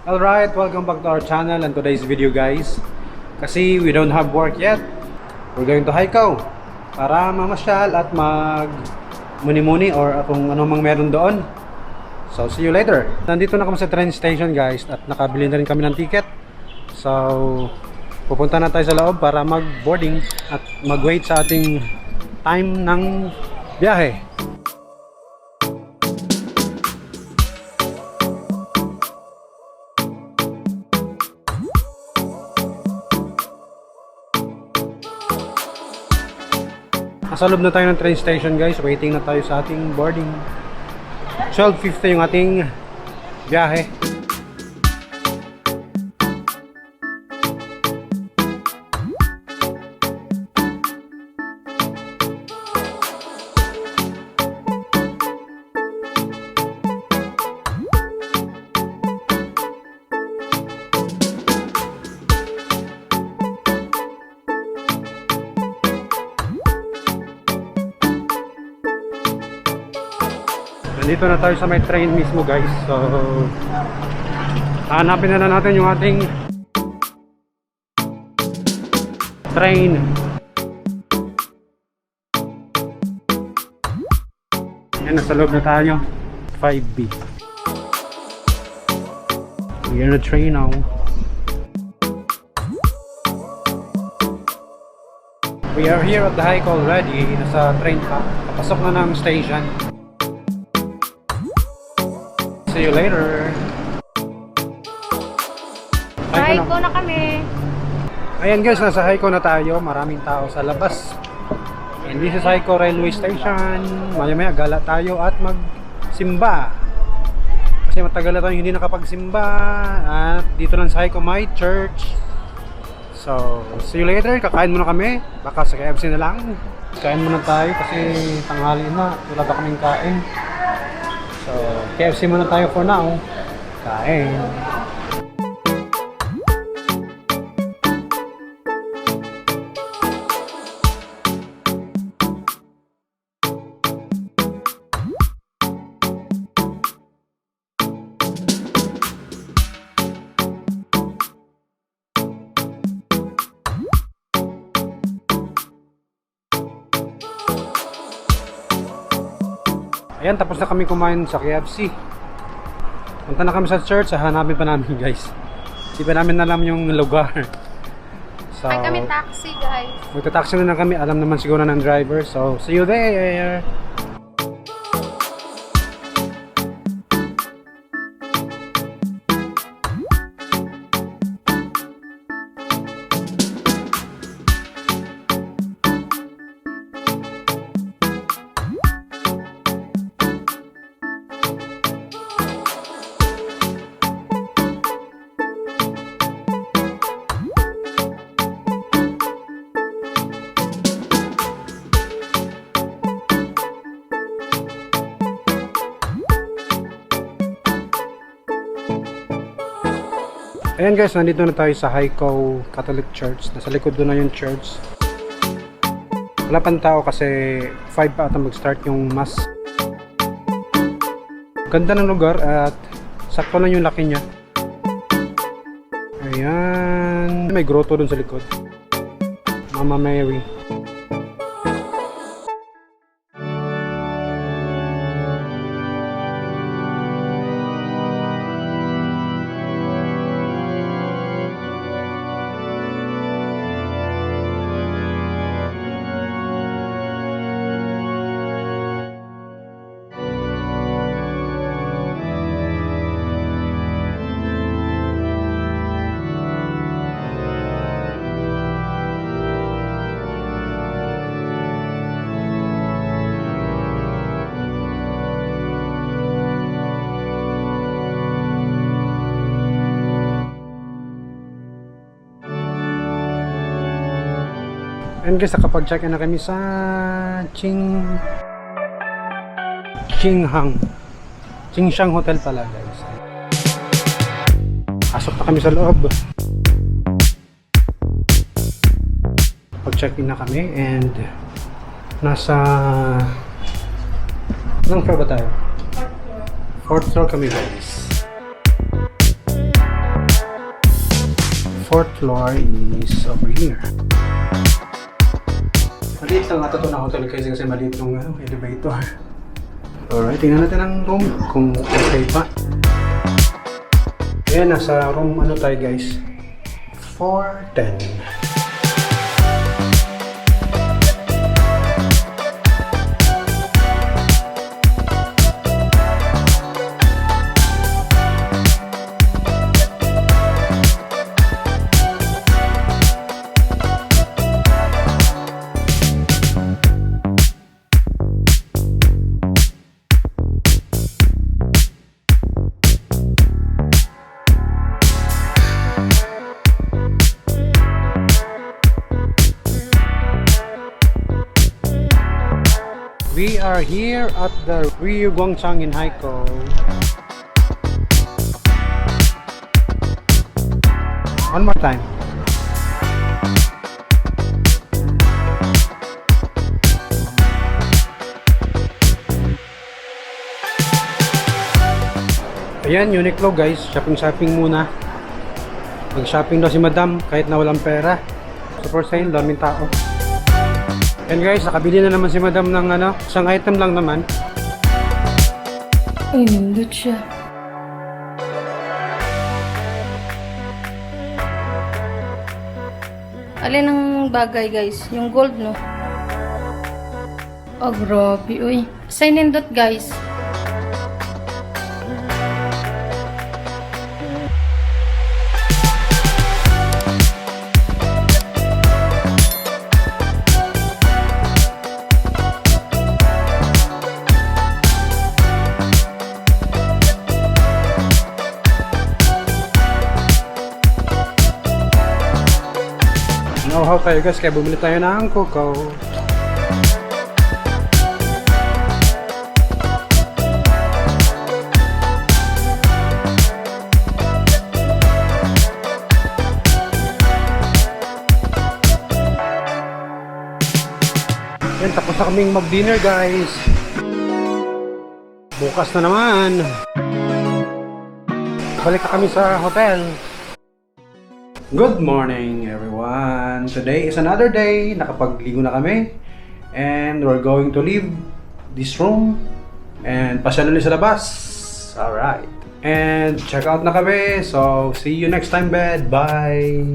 Alright, welcome back to our channel and today's video guys. Kasi we don't have work yet, we're going to Haikou para mamasyal at mag muni-muni or kung ano mang meron doon. So see you later. Nandito na kami sa train station guys at nakabili na rin kami ng ticket. So pupunta na tayo sa loob para mag-boarding at mag-wait sa ating time ng biyahe. Nasa loob na tayo ng train station guys, waiting na tayo sa ating boarding. 12:50 yung ating biyahe. Dito na tayo sa may train mismo guys. So hanapin na natin yung ating train. Yan, nasa loob na tayo. 5B. We're in the train now. We are here at the Haikou already. Nasa train pa. Papasok na ng station. See you later. Haikou na kami. Ayan guys, nasa Haikou na tayo. Maraming tao sa labas. And this is Haikou Railway Station. Maya-maya gala tayo at magsimba. Kasi matagal na tayo hindi nakapagsimba. At dito lang sa Haikou may church. So, see you later. Kakain muna kami. Baka sa KFC na lang. Kain muna tayo kasi tanghali na. Wala pa kaming kain. So, KFC muna tayo for now. Kain. Ayan, tapos na kami kumain sa KFC. Punta na kami sa church, hanapin pa namin guys. Hindi pa namin alam yung lugar. So, Ay kami taxi guys. magta-taxi na kami, alam naman siguro ng driver. So, see you there! Ayan guys, nandito na tayo sa Haikou Catholic Church. Nasa likod doon na yung church. Wala pang tao kasi 5 pa ata mag-start yung mass. Ganda ng lugar at sakto lang yung laki niya. Ayan. May grotto doon sa likod. Mama Mary. And guys, nakapag-check-in na kami sa Qinghang Hotel pala guys. Pasok na kami sa loob. Pag-check-in na kami and nasa anong floor ba tayo? 4th floor kami guys. fourth floor is over here. Maliit lang ata ito na hotel kasi maliit yung elevator. Alright, tingnan natin ang room kung okay pa. Ayan, nasa room tayo guys. 410. We are here at the Rio Guangchang in Haikou. One more time. Ayan, Uniqlo guys. Shopping muna. Nag-shopping daw si madam kahit na walang pera. Super sale, daming tao. And guys, nakabili na naman si madam ng isang item lang naman. Ay, nindot siya. Alin ang bagay guys? Yung gold, no? Oh, grabe, uy. Say nindot guys. Nauhaw tayo guys, kaya bumili tayo ng cocoa. Yan, tapos na kaming mag-dinner guys. Bukas na naman. Balik na kami sa hotel. Good morning everyone! Today is another day. Nakapagligo na kami. And we're going to leave this room. And pasyal ulit sa labas. Alright. And check out na kami. So, see you next time bed. Bye!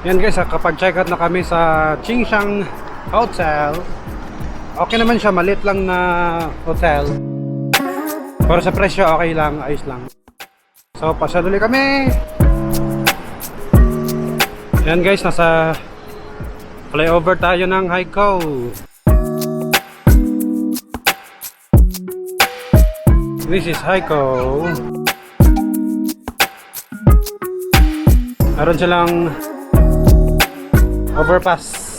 Yan guys, kapag check out na kami sa Qingshan Hotel. Okay naman siya, maliit lang na hotel. Pero sa presyo, okay lang, ayos lang. So, pasyal kami. Yan guys, nasa flyover tayo ng Haikou. This is Haikou. Meron silang overpass.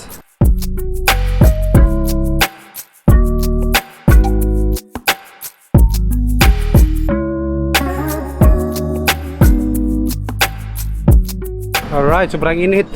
Alright, sobrang init.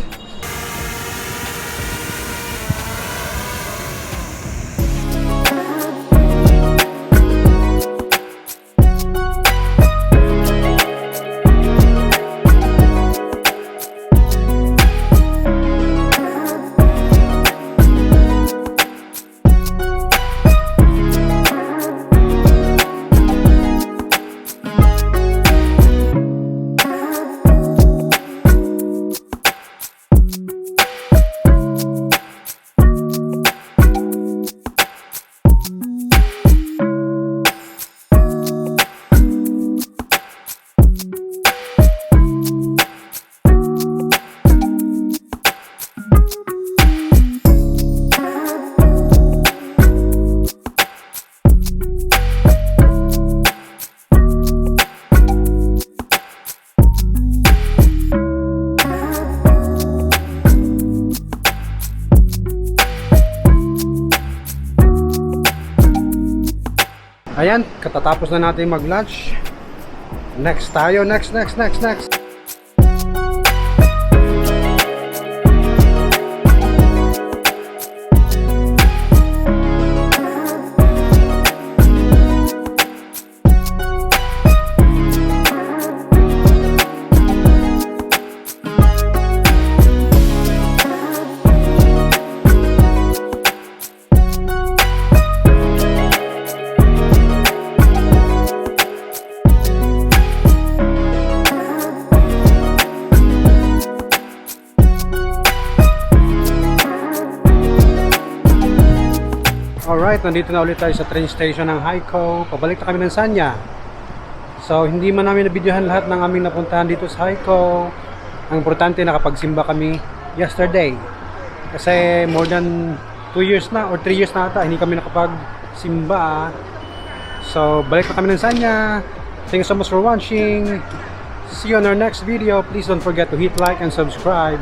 Ayan, katatapos na natin mag-lunch. Next tayo, next. Alright, nandito na ulit tayo sa train station ng Haikou. Pabalik na kami ng Sanya. So, hindi man namin nabidyohan lahat ng aming napuntahan dito sa Haikou. Ang importante, nakapagsimba kami yesterday. Kasi more than 2 years na or 3 years na ata, hindi kami nakapagsimba. So, balik na kami ng Sanya. Thank you so much for watching. See you on our next video. Please don't forget to hit like and subscribe.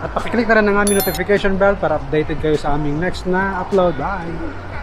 At pakiclick na rin ng aming notification bell para updated kayo sa aming next na upload. Bye!